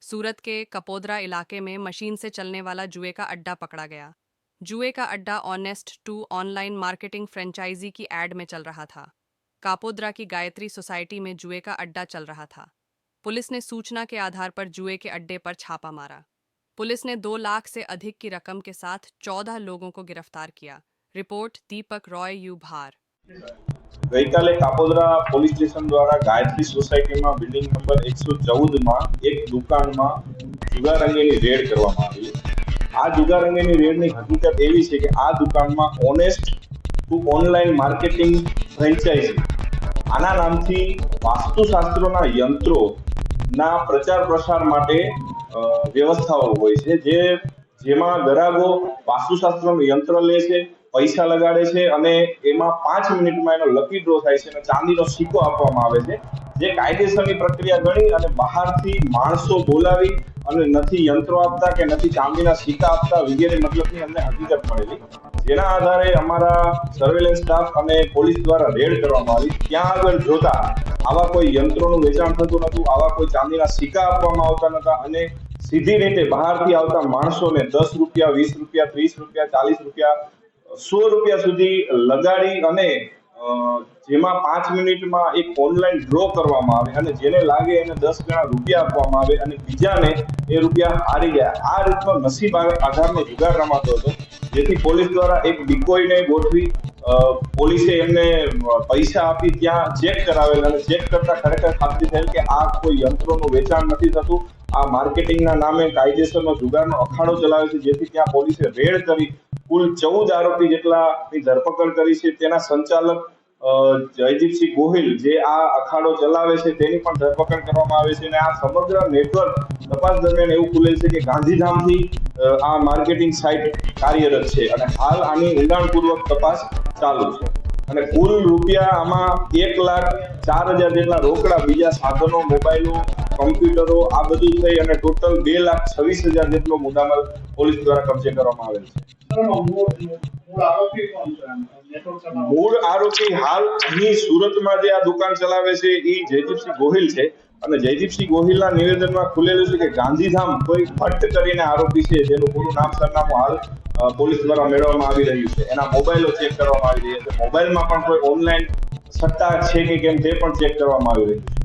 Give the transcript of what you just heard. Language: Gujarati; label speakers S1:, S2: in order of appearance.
S1: सूरत के कपोद्रा इलाके में मशीन से चलने वाला जुए का अड्डा पकड़ा गया। जुए का अड्डा honest to online marketing franchisee की एड में चल रहा था। कापोद्रा की गायत्री सोसाइटी में जुए का अड्डा चल रहा था। पुलिस ने सूचना के आधार पर जुए के अड्डे पर छापा मारा। पुलिस ने 2 लाख से अधिक की रकम के साथ 14 लोगों को गिरफ्तार किया। रिपोर्ट दीपक रॉय यू भार।
S2: ગઈકાલે કાપોદ્રા પોલીસ સ્ટેશન દ્વારા ગાયત્રી સોસાયટીમાં બિલ્ડિંગ નંબર 114 માં એક દુકાનમાં જુગાર અંગેની રેડ કરવામાં આવી। આ જુગાર અંગેની રેડની હકીકત એવી છે કે આ દુકાનમાં honest to online marketing franchisee આના નામથી વાસ્તુશાસ્ત્રના યંત્રોના પ્રચાર પ્રસાર માટે વ્યવસ્થાઓ હોય છે, જેમાં ગ્રાહકો વાસ્તુશાસ્ત્રનું યંત્ર લે છે, પૈસા લગાડે છે અને એમાં 5 મિનિટમાં એનો લકી ડ્રો થાય છે અને ચાંદીનો સિક્કો આપવામાં આવે છે, જે કાયદેસરની પ્રક્રિયા ગણી અને બહારથી માણસો બોલાવી અને નથી યંત્રો આપતા કે નથી ચાંદીના સિક્કા આપતા વગેરે મતલબની અમને હકીકત મળેલી, જેના આધારે અમારા સર્વેલન્સ સ્ટાફ અને પોલીસ દ્વારા રેડ કરવામાં આવી। ત્યાં આગળ જોતા આવા કોઈ યંત્રોનું વેચાણ થતું નહોતું, આવા કોઈ ચાંદીના સિક્કા આપવામાં આવતા નહોતા અને સીધી રીતે બહારથી આવતા માણસોને 10 રૂપિયા, 20 રૂપિયા, 30 રૂપિયા, 40 રૂપિયા, 100 રૂપિયા સુધી લગાડી અને જેમાં 5 મિનિટમાં એક ઓનલાઈન ડ્રો કરવામાં આવે અને જેને લાગે એને 10 ગણા રૂપિયા આપવામાં આવે અને બીજાને એ રૂપિયા હારી ગયા। આ રીતનો નસીબ આધારનો જુગાર રમાતો હતો, જેથી પોલીસ દ્વારા એક ડિકોયને ગોઠવી પોલીસે એમને પૈસા આપી ત્યાં ચેક કરાવેલ અને ચેક કરતા ખરેખર ખાતરી થયેલ કે આ કોઈ યંત્રોનું વેચાણ નથી થતું, આ માર્કેટિંગના નામે કાયદેસરનો જુગારનો અખાડો ચલાવે છે, જેથી ત્યાં પોલીસે રેડ કરી કુલ 14 આરોપી જેટલાની ધરપકડ કરી છે। તેના સંચાલક જયદીપસિંહ ગોહિલ જે આ અખાડો ચલાવે છે તેની પણ ધરપકડ કરવામાં આવે છે અને આ સમગ્ર નેટવર્ક તપાસ દરમિયાન એવું ખુલેલ છે કે ગાંધીધામથી આ માર્કેટિંગ સાઇટ કાર્યરત છે અને હાલ આની ઊંડાણપૂર્વક તપાસ ચાલુ છે અને કુલ રૂપિયા આમાં 1,04,000 જેટલા રોકડા, બીજા સાધનો, મોબાઈલો, કમ્પ્યુટરો આ બધું થઈ અને ટોટલ 2,26,000 જેટલો મુદ્દામાલ પોલીસ દ્વારા કબજે કરવામાં આવેલ છે। મૂળ આરોપી હાલ અહીં સુરતમાં જે આ દુકાન ચલાવે છે એ જયદીપસિંહ ગોહિલ છે અને જયદીપસિંહ ગોહિલના નિવેદનમાં ખુલેલું છે કે ગાંધીધામ કોઈ ભટ્ટ કરીને આરોપી છે, જેનું પૂરું નામ સરનામું હાલ પોલીસ દ્વારા મેળવવામાં આવી રહ્યું છે। એના મોબાઈલો ચેક કરવામાં આવી રહ્યા છે, મોબાઈલમાં પણ કોઈ ઓનલાઈન સટ્ટા છે કે કેમ તે પણ ચેક કરવામાં આવી રહ્યું છે।